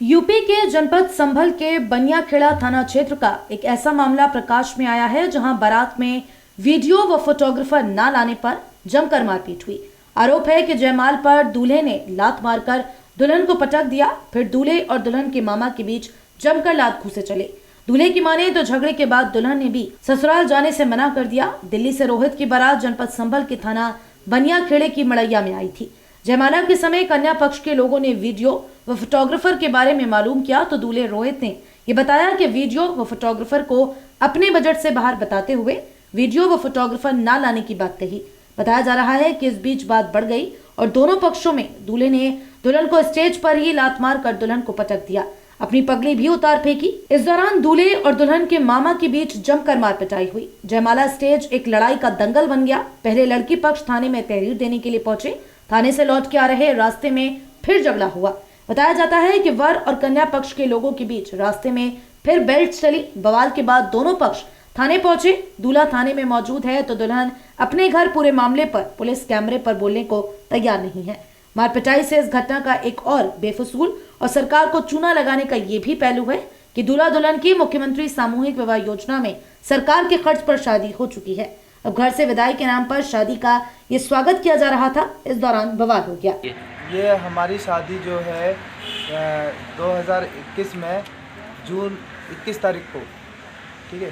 UP के जनपद संभल के बनियाखेड़ा थाना क्षेत्र का एक ऐसा मामला प्रकाश में आया है जहां बारात में वीडियो व फोटोग्राफर न लाने पर जमकर मारपीट हुई। आरोप है कि जयमाल पर दूल्हे ने लात मारकर दुल्हन को पटक दिया, फिर दूल्हे और दुल्हन के मामा के बीच जमकर लात घूसे चले। दूल्हे की माने तो झगड़े के बाद दुल्हन ने भी ससुराल जाने से मना कर दिया। दिल्ली से रोहित की बारात जनपद संभल के थाना बनियाखेड़े की मड़ैया में आई थी। जयमाला के समय कन्या पक्ष के लोगों ने वीडियो व फोटोग्राफर के बारे में मालूम किया तो दूल्हे रोहित ने ये बताया कि वीडियो व फोटोग्राफर को अपने बजट से बाहर बताते हुए वीडियो व फोटोग्राफर न लाने की बात कही। बताया जा रहा है कि इस बीच बात बढ़ गई और दोनों पक्षों में दूल्हे ने दुल्हन को स्टेज पर ही लात मार कर दुल्हन को पटक दिया, अपनी पगड़ी भी उतार फेंकी। इस दौरान दूल्हे और दुल्हन के मामा के बीच जमकर मार पिटाई हुई। जयमाला स्टेज एक लड़ाई का दंगल बन गया। पहले लड़की पक्ष थाने में तहरीर देने के लिए पहुंचे। थाने से लौट के आ रहे रास्ते में फिर झगड़ा हुआ। बताया जाता है कि वर और कन्या पक्ष के लोगों के बीच रास्ते में फिर बेल्ट चली। बवाल के बाद दोनों पक्ष थाने पहुंचे। दूल्हा थाने में मौजूद है तो दुल्हन अपने घर पूरे मामले पर पुलिस कैमरे पर बोलने को तैयार नहीं है। मारपिटाई से इस घटना का एक और बेफिजूल और सरकार को चूना लगाने का ये भी पहलू है कि दूल्हा दुल्हन की मुख्यमंत्री सामूहिक विवाह योजना में सरकार के खर्च पर शादी हो चुकी है। अब घर से विदाई के नाम पर शादी का ये स्वागत किया जा रहा था। इस दौरान बवाल हो गया। ये हमारी शादी जो है 2021 में जून 21 तारीख को, ठीक है,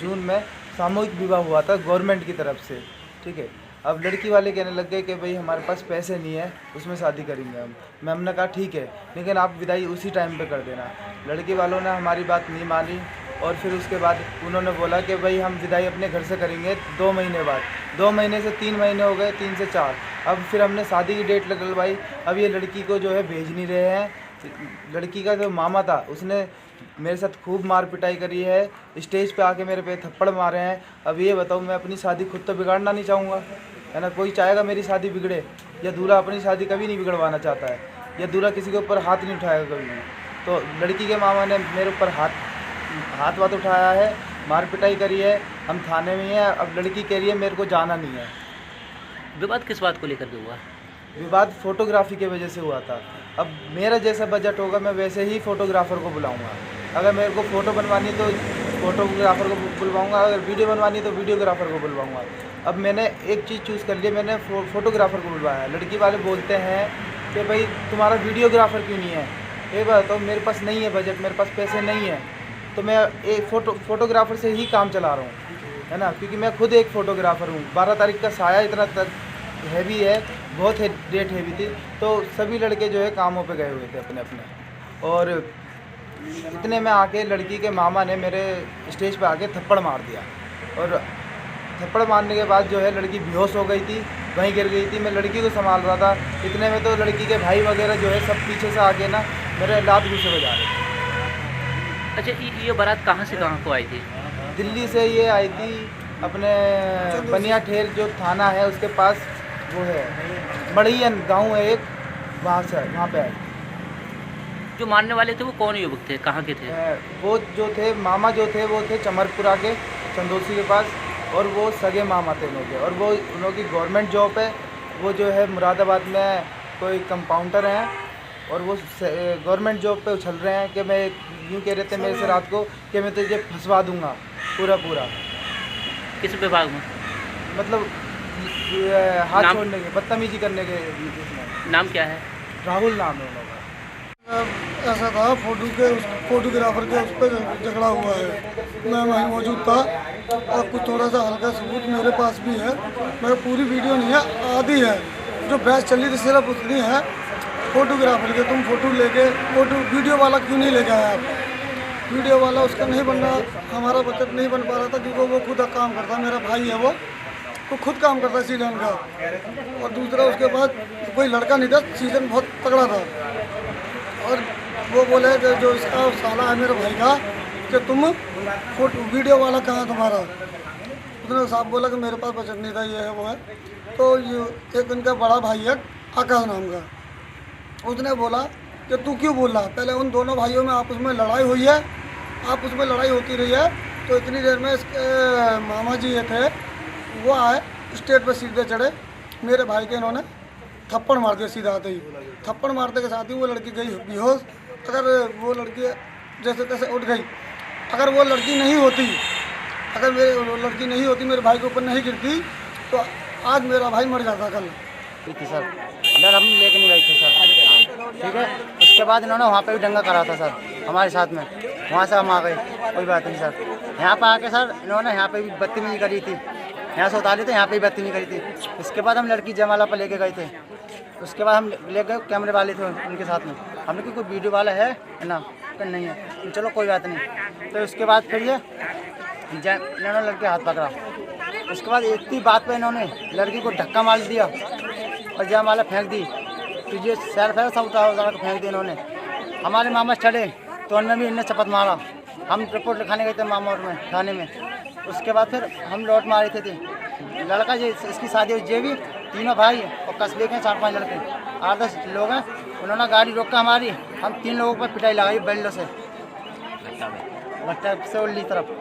जून में सामूहिक विवाह हुआ था गवर्नमेंट की तरफ से, ठीक है। अब लड़की वाले कहने लग गए कि भाई हमारे पास पैसे नहीं है, उसमें शादी करेंगे हम। हमने कहा ठीक है, लेकिन आप विदाई उसी टाइम पे कर देना। लड़की वालों ने हमारी बात नहीं मानी और फिर उसके बाद उन्होंने बोला कि भाई हम विदाई अपने घर से करेंगे 2 महीने बाद। 2 महीने से 3 महीने हो गए, 3 से 4। अब फिर हमने शादी की डेट लगवाई। अब ये लड़की को जो है भेज नहीं रहे हैं। लड़की का जो मामा था उसने मेरे साथ खूब मार पिटाई करी है, स्टेज पे आके मेरे पे थप्पड़ मारे हैं। अब ये बताओ, मैं अपनी शादी खुद तो बिगाड़ना नहीं चाहूँगा, है ना। कोई चाहेगा मेरी शादी बिगड़े? या दूल्हा अपनी शादी कभी नहीं बिगड़वाना चाहता है, या दूल्हा किसी के ऊपर हाथ नहीं उठाएगा कभी भी। तो लड़की के मामा ने मेरे ऊपर हाथ उठाया है, मार पिटाई करी है। हम थाने में हैं। अब लड़की कह रही है मेरे को जाना नहीं है। विवाद किस बात को लेकर के हुआ? विवाद फोटोग्राफी की वजह से हुआ था। अब मेरा जैसा बजट होगा मैं वैसे ही फोटोग्राफर को बुलाऊंगा। अगर मेरे को फ़ोटो बनवानी तो फोटोग्राफर को बुलवाऊंगा, अगर वीडियो बनवानी तो वीडियोग्राफर को बुलवाऊंगा। अब मैंने एक चीज़ चूज़ कर ली, मैंने फोटोग्राफर को बुलवाया। लड़की वाले बोलते हैं कि भाई तुम्हारा वीडियोग्राफर क्यों नहीं है? ये बात तो मेरे पास नहीं है बजट, मेरे पास पैसे नहीं है, तो मैं एक फोटोग्राफर से ही काम चला रहा हूँ, है ना, क्योंकि मैं खुद एक फ़ोटोग्राफ़र हूँ। 12 तारीख का साया इतना तक हैवी है, बहुत डेट हैवी थी, तो सभी लड़के जो है कामों पे गए हुए थे अपने अपने। और इतने में आके लड़की के मामा ने मेरे स्टेज पे आके थप्पड़ मार दिया। और थप्पड़ मारने के बाद जो है लड़की बेहोश हो गई थी, वहीं गिर गई थी। मैं लड़की को संभाल रहा था, इतने में तो लड़की के भाई वगैरह जो है सब पीछे से आके ना मेरे लात घूसे बजा रहे थे। अच्छा, ये बारात कहाँ से कहाँ को आई थी? दिल्ली से ये आई थी अपने बनियाखेड़ा जो थाना है उसके पास, वो है मड़ैयन गांव है एक, वहाँ पे आई। जो मारने वाले थे वो कौन युवक थे, कहाँ के थे? वो जो थे मामा जो थे वो थे चमरपुरा के, चंदोसी के पास, और वो सगे मामा थे उनके। और वो उनकी गवर्नमेंट जॉब है, वो जो है मुरादाबाद में कोई कंपाउंडर हैं, और वो गवर्नमेंट जॉब पे उछल रहे हैं कि मैं यूँ कह रहे थे मेरे से रात को कि मैं तुझे फंसवा दूंगा पूरा। किस विभाग में? मतलब हाथ छोड़ने के, बदतमीजी करने के। नाम क्या है? राहुल नाम है उनका। ऐसा था फोटोग्राफर के उस पर झगड़ा हुआ है। मैं वहीं मौजूद था और कुछ थोड़ा सा हल्का सबूत मेरे पास भी है, मेरे पूरी वीडियो नहीं है, आधी है। जो बहस चली थी सिर्फ उतनी है फोटोग्राफर के, तुम फोटो लेके वीडियो वाला क्यों नहीं लेके आया आप? वीडियो वाला उसका नहीं बन रहा, हमारा बजट नहीं बन पा रहा था क्योंकि वो खुद काम करता, मेरा भाई है वो खुद काम करता सीजन का। और दूसरा उसके बाद कोई लड़का नहीं था, सीजन बहुत तगड़ा था। और वो बोले कि जो इसका साला है मेरे भाई का कि तुम वीडियो वाला कहाँ तुम्हारा? उसने साहब बोला कि मेरे पास बजट नहीं था, ये है वो है। तो ये एक उनका बड़ा भाई है आकाश नाम का, उसने बोला कि तू क्यों बोल रहा? पहले उन दोनों भाइयों में आपस में लड़ाई हुई है, आपस में लड़ाई होती रही है। तो इतनी देर में इसके मामा जी ये थे, वो आए स्टेज पर सीधे चढ़े, मेरे भाई के इन्होंने थप्पड़ मार दिया सीधा आते ही। थप्पड़ मारते के साथ ही वो लड़की गई बेहोश अगर वो लड़की जैसे तैसे उठ गई, अगर वो लड़की नहीं होती, अगर वो लड़की नहीं होती, मेरे भाई के ऊपर नहीं गिरती, तो आज मेरा भाई मर जाता कल। थी सर, इधर हम लेके नहीं गए थे सर, ठीक है। उसके बाद इन्होंने वहाँ पे भी दंगा करा था सर हमारे साथ में, वहाँ से हम आ गए, कोई बात नहीं सर। यहाँ पे आके सर इन्होंने यहाँ पे भी बदतमीजी करी थी, यहाँ से उतारे थे, यहाँ पे भी बदतमीजी करी थी। इसके बाद हम लड़की जयमाला पर लेके गए थे, उसके बाद हम ले गए, कैमरे वाले थे उनके साथ में, हमने कोई वीडियो वाला है ना, तो नहीं है, तो चलो कोई बात नहीं। तो उसके बाद फिर ये इन्होंने लड़के हाथ पकड़ा, उसके बाद एक ही बात पे इन्होंने लड़की को धक्का मार दिया और जयमाला फेंक दी, तो ये सैर फैर सब उतार के फेंक दी इन्होंने। हमारे मामा चढ़े तो उनमें भी इनने चपत मारा, हम रिपोर्ट लिखाने गए थे मामा और में थाने में। उसके बाद फिर हम लौट मारे थे लड़का ये इसकी शादी हुई, ये भी तीनों भाई और कस्बे के 4-5 लड़के 8-10 लोग हैं। उन्होंने गाड़ी रोक कर हमारी, हम 3 लोगों पर पिटाई लगाई बेल्टों से, भट्टा से उल्ली तरफ।